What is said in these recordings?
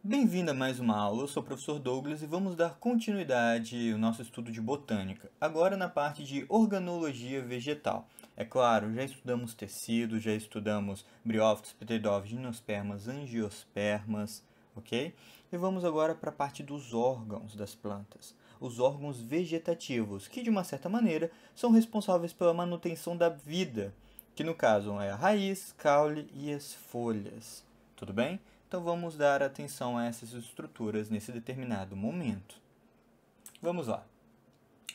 Bem-vindo a mais uma aula, eu sou o professor Douglas e vamos dar continuidade ao nosso estudo de botânica, agora na parte de organologia vegetal. É claro, já estudamos tecidos, já estudamos briófitos, pteridófitos, gimnospermas, angiospermas, ok? E vamos agora para a parte dos órgãos das plantas. Os órgãos vegetativos, que de uma certa maneira são responsáveis pela manutenção da vida, que no caso é a raiz, caule e as folhas. Tudo bem? Então vamos dar atenção a essas estruturas nesse determinado momento. Vamos lá.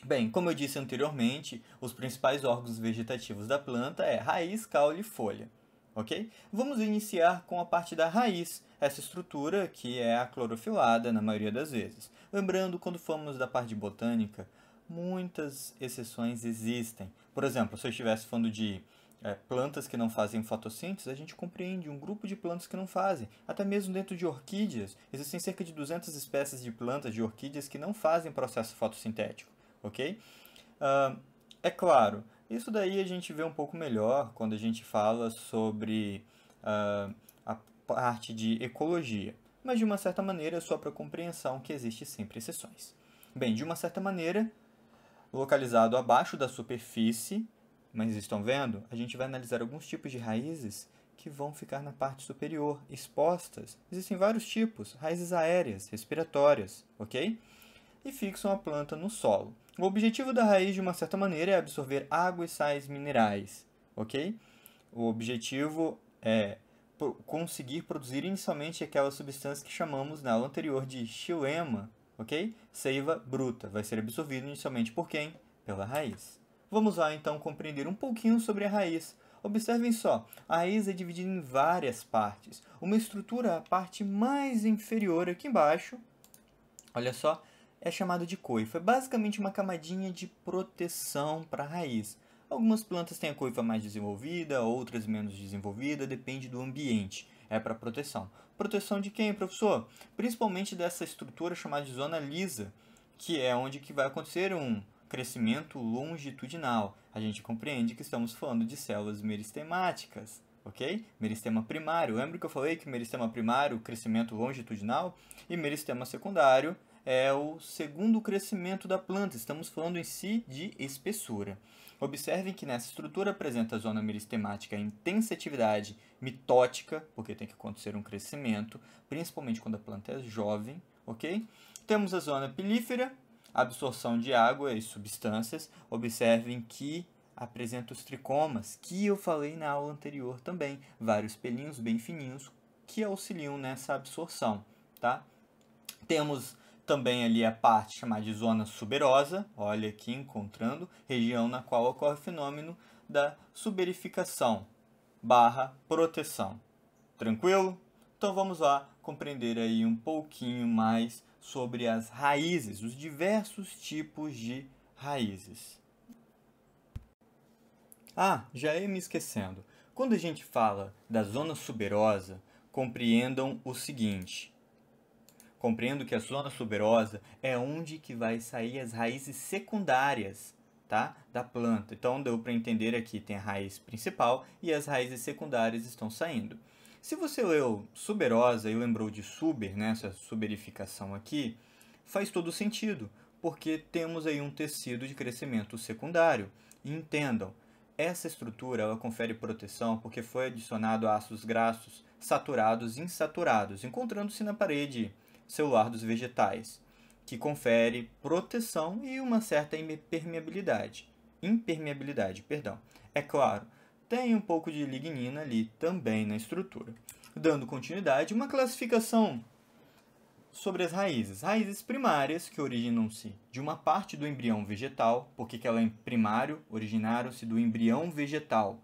Bem, como eu disse anteriormente, os principais órgãos vegetativos da planta é raiz, caule e folha. Ok? Vamos iniciar com a parte da raiz, essa estrutura que é a clorofilada na maioria das vezes. Lembrando, quando formos da parte de botânica, muitas exceções existem. Por exemplo, se eu estivesse falando de plantas que não fazem fotossíntese, a gente compreende um grupo de plantas que não fazem. Até mesmo dentro de orquídeas, existem cerca de 200 espécies de plantas de orquídeas que não fazem processo fotossintético, ok? É claro, isso daí a gente vê um pouco melhor quando a gente fala sobre a parte de ecologia, mas de uma certa maneira é só para compreensão que existe sempre exceções. Bem, de uma certa maneira, localizado abaixo da superfície, mas estão vendo? A gente vai analisar alguns tipos de raízes que vão ficar na parte superior, expostas. Existem vários tipos, raízes aéreas, respiratórias, ok? E fixam a planta no solo. O objetivo da raiz, de uma certa maneira, é absorver água e sais minerais, ok? O objetivo é conseguir produzir inicialmente aquela substância que chamamos na aula anterior de xilema, ok? Seiva bruta. Vai ser absorvido inicialmente por quem? Pela raiz. Vamos lá então compreender um pouquinho sobre a raiz. Observem só, a raiz é dividida em várias partes. Uma estrutura, a parte mais inferior aqui embaixo, olha só, é chamada de coifa. É basicamente uma camadinha de proteção para a raiz. Algumas plantas têm a coifa mais desenvolvida, outras menos desenvolvida, depende do ambiente. É para proteção. Proteção de quem, professor? Principalmente dessa estrutura chamada de zona lisa, que é onde que vai acontecer um crescimento longitudinal. A gente compreende que estamos falando de células meristemáticas, ok? Meristema primário. Lembra que eu falei que meristema primário, crescimento longitudinal, e meristema secundário é o segundo crescimento da planta. Estamos falando em si de espessura. Observem que nessa estrutura apresenta a zona meristemática em intensa atividade mitótica, porque tem que acontecer um crescimento, principalmente quando a planta é jovem, ok? Temos a zona pilífera, absorção de água e substâncias. Observem que apresenta os tricomas, que eu falei na aula anterior também, vários pelinhos bem fininhos que auxiliam nessa absorção, tá? Temos também ali a parte chamada de zona suberosa, olha aqui encontrando, região na qual ocorre o fenômeno da suberificação barra proteção. Tranquilo? Então vamos lá compreender aí um pouquinho mais sobre as raízes, os diversos tipos de raízes. Ah, já ia me esquecendo. Quando a gente fala da zona suberosa, compreendam o seguinte. Compreendo que a zona suberosa é onde que vai sair as raízes secundárias, tá? Da planta. Então deu para entender aqui, tem a raiz principal e as raízes secundárias estão saindo. Se você leu suberosa e lembrou de suber, né, essa suberificação aqui, faz todo sentido, porque temos aí um tecido de crescimento secundário. E entendam, essa estrutura ela confere proteção porque foi adicionado ácidos graxos saturados e insaturados, encontrando-se na parede celular dos vegetais, que confere proteção e uma certa impermeabilidade, perdão. É claro, tem um pouco de lignina ali também na estrutura. Dando continuidade, uma classificação sobre as raízes. Raízes primárias, que originam-se de uma parte do embrião vegetal. Por que ela é primário? Originaram-se do embrião vegetal,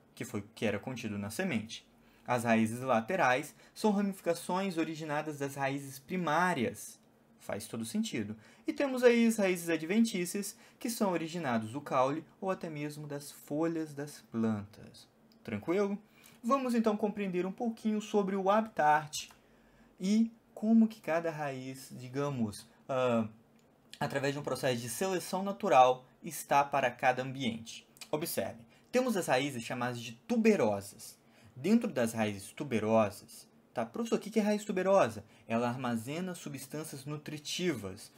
que era contido na semente. As raízes laterais são ramificações originadas das raízes primárias. Faz todo sentido. E temos aí as raízes adventícias, que são originadas do caule ou até mesmo das folhas das plantas. Tranquilo? Vamos então compreender um pouquinho sobre o habitat e como que cada raiz, digamos, através de um processo de seleção natural, está para cada ambiente. Observe, temos as raízes chamadas de tuberosas. Dentro das raízes tuberosas, Tá? Professor, o que é raiz tuberosa? Ela armazena substâncias nutritivas.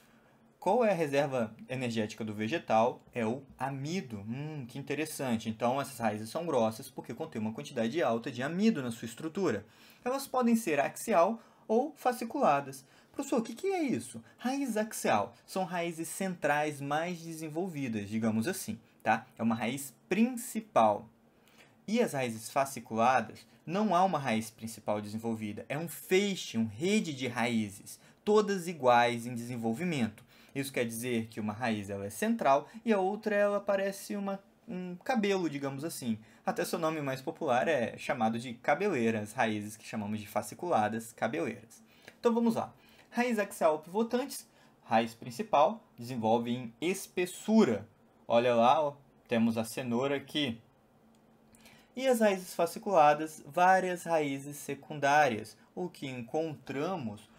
Qual é a reserva energética do vegetal? É o amido. Que interessante. Então, essas raízes são grossas porque contêm uma quantidade alta de amido na sua estrutura. Elas podem ser axial ou fasciculadas. Professor, o que é isso? Raiz axial são raízes centrais mais desenvolvidas, digamos assim, tá? É uma raiz principal. E as raízes fasciculadas, não há uma raiz principal desenvolvida, é um feixe, uma rede de raízes, todas iguais em desenvolvimento. Isso quer dizer que uma raiz ela é central e a outra ela parece um cabelo, digamos assim. Até seu nome mais popular é chamado de cabeleira, as raízes que chamamos de fasciculadas, cabeleiras. Então vamos lá. Raiz axial pivotantes, raiz principal, desenvolve em espessura. Olha lá, ó, temos a cenoura aqui. E as raízes fasciculadas, várias raízes secundárias, o que encontramos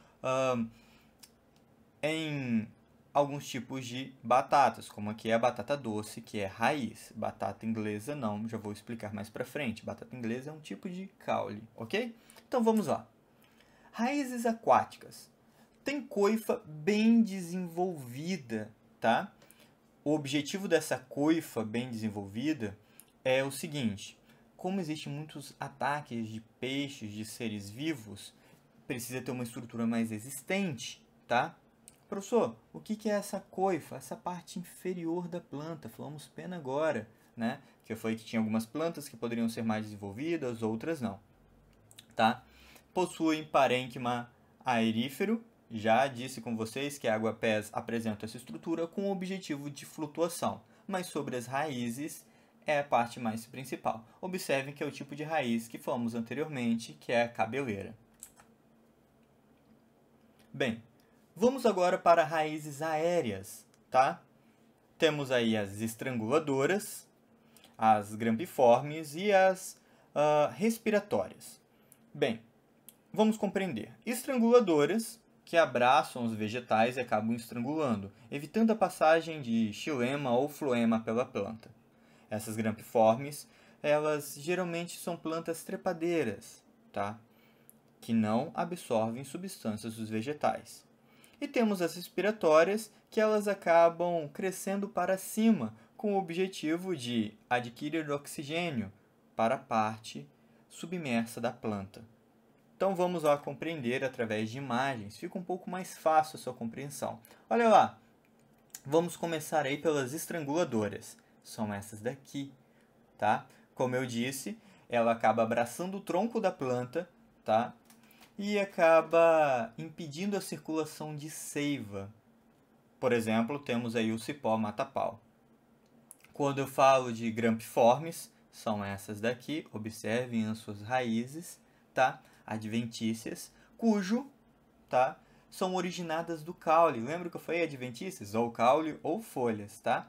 em alguns tipos de batatas, como aqui é a batata doce, que é raiz. Batata inglesa não, já vou explicar mais pra frente. Batata inglesa é um tipo de caule, ok? Então vamos lá. Raízes aquáticas. Tem coifa bem desenvolvida, tá? O objetivo dessa coifa bem desenvolvida é o seguinte: como existem muitos ataques de peixes, de seres vivos, precisa ter uma estrutura mais resistente, tá? Professor, o que é essa coifa? Essa parte inferior da planta. Falamos pena agora, né? Que eu falei que tinha algumas plantas que poderiam ser mais desenvolvidas, outras não, tá? Possuem parênquima aerífero. Já disse com vocês que a água-pés apresenta essa estrutura com o objetivo de flutuação, mas sobre as raízes é a parte mais principal. Observem que é o tipo de raiz que falamos anteriormente, que é a cabeleira. Bem, vamos agora para raízes aéreas, tá? Temos aí as estranguladoras, as grampiformes e as respiratórias. Bem, vamos compreender. Estranguladoras, que abraçam os vegetais e acabam estrangulando, evitando a passagem de xilema ou floema pela planta. Essas grampiformes, elas geralmente são plantas trepadeiras, tá? Que não absorvem substâncias dos vegetais. E temos as respiratórias, que elas acabam crescendo para cima, com o objetivo de adquirir oxigênio para a parte submersa da planta. Então vamos lá compreender através de imagens, fica um pouco mais fácil a sua compreensão. Olha lá, vamos começar aí pelas estranguladoras, são essas daqui, tá? Como eu disse, ela acaba abraçando o tronco da planta, tá? E acaba impedindo a circulação de seiva. Por exemplo, temos aí o cipó mata-pau. Quando eu falo de grampiformes, são essas daqui, observem as suas raízes, tá? Adventícias, cujo, tá? São originadas do caule. Lembra que eu falei adventícias? Ou caule ou folhas, tá?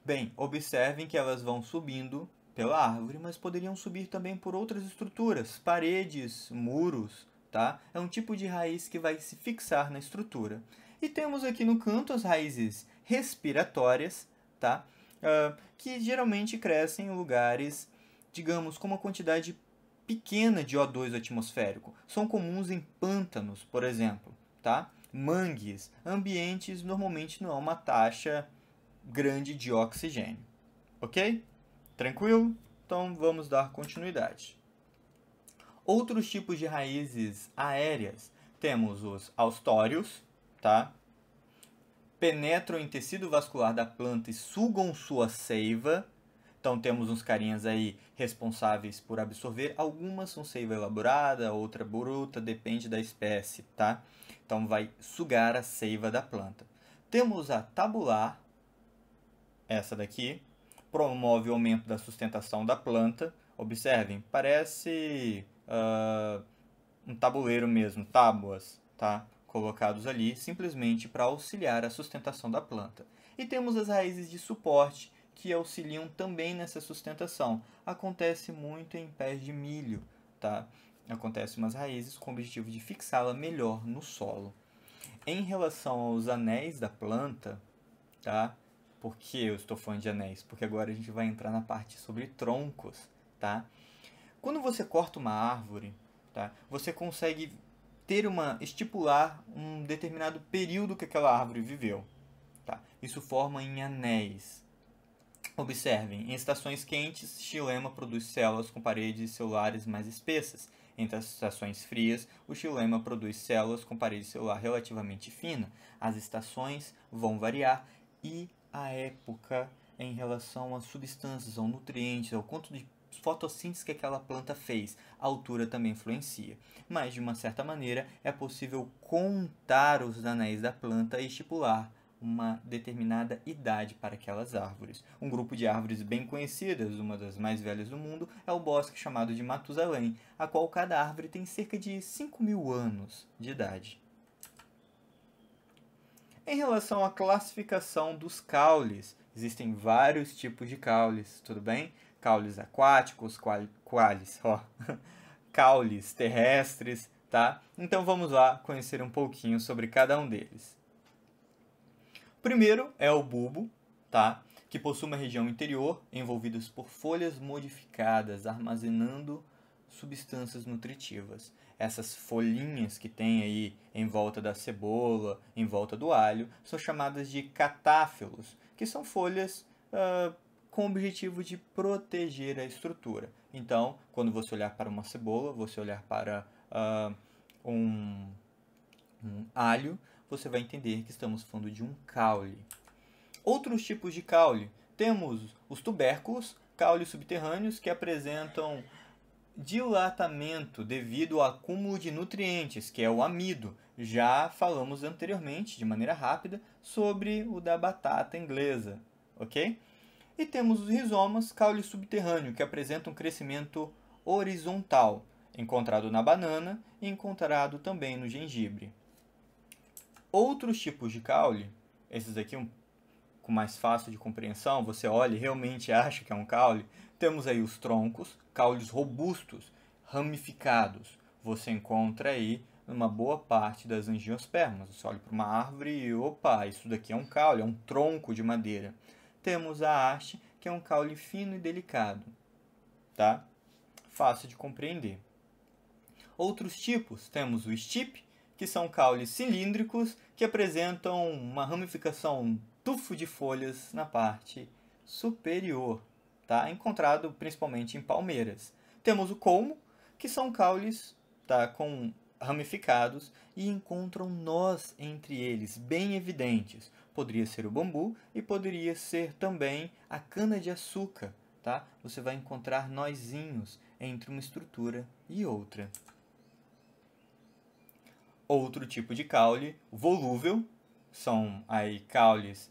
Bem, observem que elas vão subindo pela árvore, mas poderiam subir também por outras estruturas, paredes, muros, tá? É um tipo de raiz que vai se fixar na estrutura. E temos aqui no canto as raízes respiratórias, tá? Que geralmente crescem em lugares, digamos, com uma quantidade pequena de O2 atmosférico. São comuns em pântanos, por exemplo, tá? Mangues, ambientes normalmente não há uma taxa grande de oxigênio. Ok? Tranquilo? Então vamos dar continuidade. Outros tipos de raízes aéreas. Temos os austórios, tá? Penetram em tecido vascular da planta e sugam sua seiva. Então temos uns carinhas aí responsáveis por absorver. Algumas são seiva elaborada, outra bruta, depende da espécie, tá? Então vai sugar a seiva da planta. Temos a tabular, essa daqui, promove o aumento da sustentação da planta. Observem, parece um tabuleiro mesmo, tábuas, tá? Colocados ali simplesmente para auxiliar a sustentação da planta. E temos as raízes de suporte, que auxiliam também nessa sustentação. Acontece muito em pés de milho, tá? Acontece umas raízes com o objetivo de fixá-la melhor no solo. Em relação aos anéis da planta, tá? Por que eu estou falando de anéis? Porque agora a gente vai entrar na parte sobre troncos, tá? Quando você corta uma árvore, tá? Você consegue estipular um determinado período que aquela árvore viveu, tá? Isso forma em anéis. Observem, em estações quentes, xilema produz células com paredes celulares mais espessas. Entre as estações frias, o xilema produz células com parede celular relativamente fina. As estações vão variar e a época em relação às substâncias, aos nutrientes, ao quanto de fotossíntese que aquela planta fez. A altura também influencia. Mas, de uma certa maneira, é possível contar os anéis da planta e estipular uma determinada idade para aquelas árvores. Um grupo de árvores bem conhecidas, uma das mais velhas do mundo, é o bosque chamado de Matusalém, a qual cada árvore tem cerca de 5.000 anos de idade. Em relação à classificação dos caules, existem vários tipos de caules, tudo bem? Caules aquáticos, caules terrestres, tá? Então vamos lá conhecer um pouquinho sobre cada um deles. Primeiro é o bulbo, tá? Que possui uma região interior envolvida por folhas modificadas, armazenando substâncias nutritivas. Essas folhinhas que tem aí em volta da cebola, em volta do alho, são chamadas de catáfilos, que são folhas com o objetivo de proteger a estrutura. Então, quando você olhar para uma cebola, você olhar para um alho, você vai entender que estamos falando de um caule. Outros tipos de caule. Temos os tubérculos, caules subterrâneos, que apresentam dilatamento devido ao acúmulo de nutrientes, que é o amido. Já falamos anteriormente, de maneira rápida, sobre o da batata inglesa, ok? E temos os rizomas, caule subterrâneo, que apresentam um crescimento horizontal, encontrado na banana e encontrado também no gengibre. Outros tipos de caule, esses aqui com mais fácil de compreensão, você olha e realmente acha que é um caule. Temos aí os troncos, caules robustos, ramificados. Você encontra aí numa boa parte das angiospermas. Você olha para uma árvore e, opa, isso daqui é um caule, é um tronco de madeira. Temos a haste, que é um caule fino e delicado, tá? Fácil de compreender. Outros tipos, temos o stipe, que são caules cilíndricos que apresentam uma ramificação, um tufo de folhas na parte superior, tá? Encontrado principalmente em palmeiras. Temos o colmo, que são caules, tá, com ramificados e encontram nós entre eles, bem evidentes. Poderia ser o bambu e poderia ser também a cana-de-açúcar, tá? Você vai encontrar nozinhos entre uma estrutura e outra. Outro tipo de caule, volúvel, são aí caules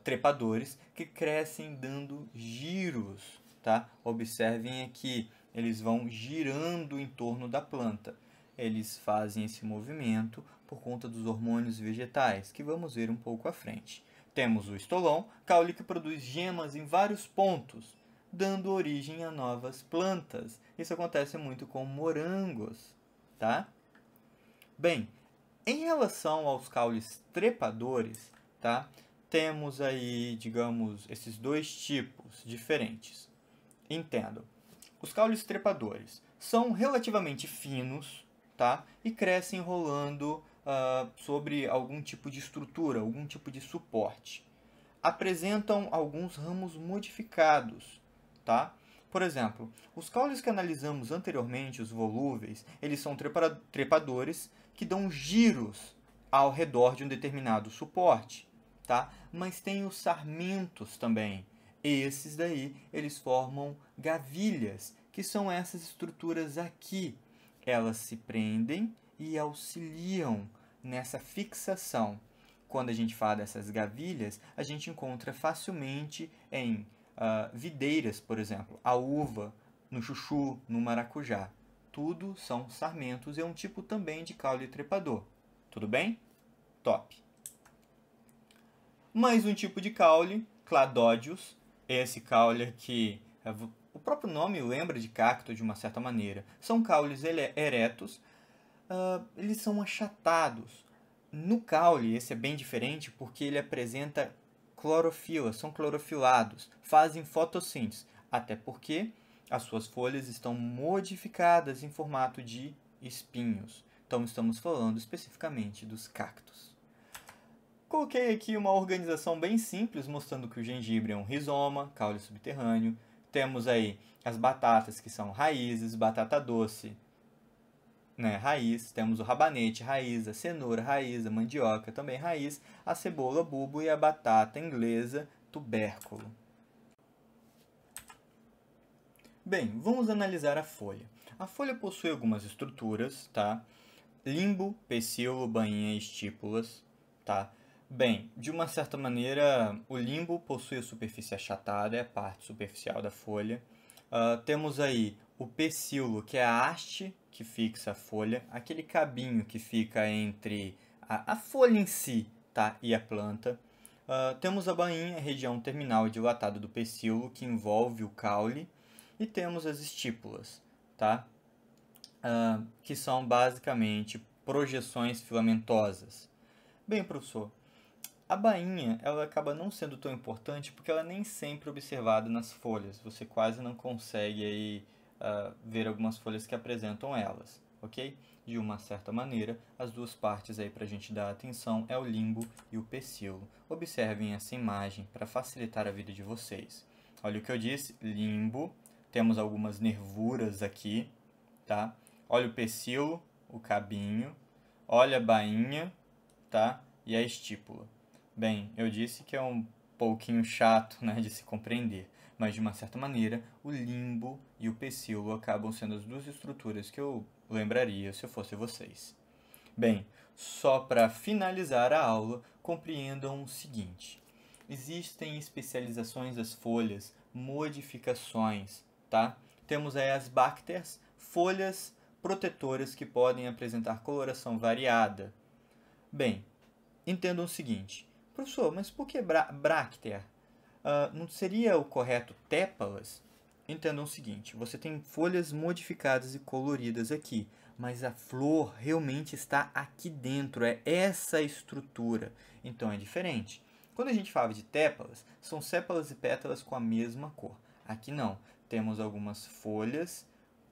trepadores que crescem dando giros, tá? Observem aqui, eles vão girando em torno da planta. Eles fazem esse movimento por conta dos hormônios vegetais, que vamos ver um pouco à frente. Temos o estolão, caule que produz gemas em vários pontos, dando origem a novas plantas. Isso acontece muito com morangos, tá? Bem, em relação aos caules trepadores, tá? Temos aí, digamos, esses dois tipos diferentes. Entendam. Os caules trepadores são relativamente finos, tá? E crescem rolando sobre algum tipo de estrutura, algum tipo de suporte. Apresentam alguns ramos modificados, tá? Por exemplo, os caules que analisamos anteriormente, os volúveis, eles são trepadores que dão giros ao redor de um determinado suporte, tá? Mas tem os sarmentos também. Esses daí, eles formam gavilhas, que são essas estruturas aqui. Elas se prendem e auxiliam nessa fixação. Quando a gente fala dessas gavilhas, a gente encontra facilmente em videiras, por exemplo, a uva, no chuchu, no maracujá. Tudo são sarmentos e é um tipo também de caule trepador. Tudo bem? Top! Mais um tipo de caule, cladódios. Esse caule aqui, o próprio nome lembra de cacto de uma certa maneira. São caules eretos, eles são achatados. No caule, esse é bem diferente porque ele apresenta clorofila, são clorofilados, fazem fotossíntese, até porque as suas folhas estão modificadas em formato de espinhos. Então, estamos falando especificamente dos cactos. Coloquei aqui uma organização bem simples, mostrando que o gengibre é um rizoma, caule subterrâneo. Temos aí as batatas, que são raízes, batata doce, né, raiz. Temos o rabanete, raiz, a cenoura, raiz, a mandioca, também raiz, a cebola, bulbo e a batata inglesa, tubérculo. Bem, vamos analisar a folha. A folha possui algumas estruturas, tá? Limbo, pecíolo, bainha e estípulas, tá? Bem, de uma certa maneira, o limbo possui a superfície achatada, é a parte superficial da folha. Temos aí o pecíolo, que é a haste que fixa a folha, aquele cabinho que fica entre a folha em si, tá? E a planta. Temos a bainha, região terminal e dilatada do pecíolo, que envolve o caule. E temos as estípulas, tá? Que são basicamente projeções filamentosas. Bem, professor, a bainha ela acaba não sendo tão importante porque ela é nem sempre observada nas folhas. Você quase não consegue aí, ver algumas folhas que apresentam elas, ok? De uma certa maneira, as duas partes aí para a gente dar atenção é o limbo e o pecíolo. Observem essa imagem para facilitar a vida de vocês. Olha o que eu disse, limbo. Temos algumas nervuras aqui, tá? Olha o pecíolo, o cabinho. Olha a bainha, tá? E a estípula. Bem, eu disse que é um pouquinho chato, né, de se compreender, mas de uma certa maneira, o limbo e o pecíolo acabam sendo as duas estruturas que eu lembraria se eu fosse vocês. Bem, só para finalizar a aula, compreendam o seguinte: existem especializações das folhas, modificações, tá? Temos aí as brácteas, folhas protetoras que podem apresentar coloração variada. Bem, entendam o seguinte: professor, mas por que bráctea? Não seria o correto tépalas? Entendam o seguinte: você tem folhas modificadas e coloridas aqui, mas a flor realmente está aqui dentro, é essa estrutura. Então é diferente. Quando a gente fala de tépalas, são sépalas e pétalas com a mesma cor. Aqui não, temos algumas folhas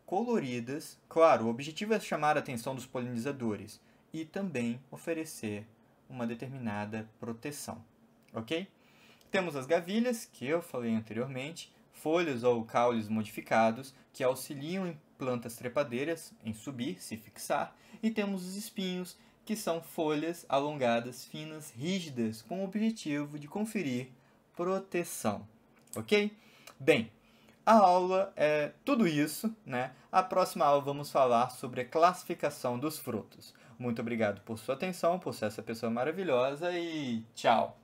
coloridas. Claro, o objetivo é chamar a atenção dos polinizadores e também oferecer uma determinada proteção, ok? Temos as gavilhas, que eu falei anteriormente, folhas ou caules modificados, que auxiliam em plantas trepadeiras em subir, se fixar, e temos os espinhos, que são folhas alongadas, finas, rígidas, com o objetivo de conferir proteção, ok? Bem, a aula é tudo isso, né? A próxima aula vamos falar sobre a classificação dos frutos. Muito obrigado por sua atenção, por ser essa pessoa maravilhosa e tchau!